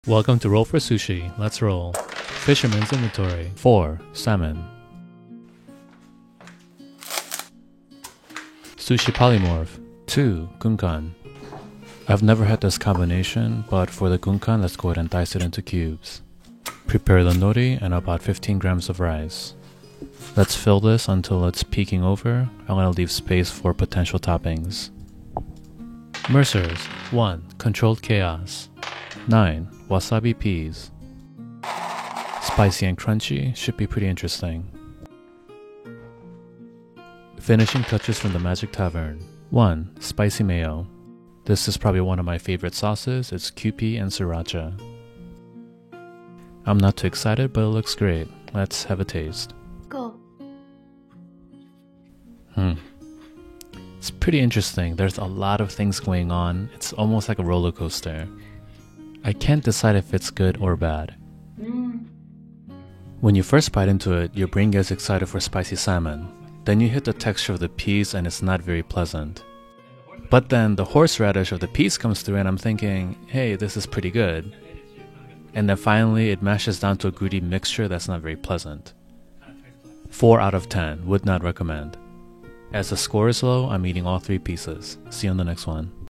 Welcome to Roll for Sushi. Let's roll. Fisherman's inventory. 4. Salmon. Sushi polymorph. 2. Gunkan. I've never had this combination, but for the gunkan, let's go ahead and dice it into cubes. Prepare the nori and about 15 grams of rice. Let's fill this until it's peeking over. I'm going to leave space for potential toppings. Mercers. 1. Controlled chaos. 9. Wasabi peas. Spicy and crunchy, should be pretty interesting. Finishing touches from the Magic Tavern. 1. Spicy mayo. This is probably one of my favorite sauces. It's Kewpie and sriracha. I'm not too excited, but it looks great. Let's have a taste. Go. It's pretty interesting. There's a lot of things going on. It's almost like a roller coaster. I can't decide if it's good or bad. When you first bite into it, your brain gets excited for spicy salmon. Then you hit the texture of the peas and it's not very pleasant. But then the horseradish of the peas comes through and I'm thinking, hey, this is pretty good. And then finally it mashes down to a gritty mixture that's not very pleasant. 4 out of 10, would not recommend. As the score is low, I'm eating all 3 pieces. See you on the next one.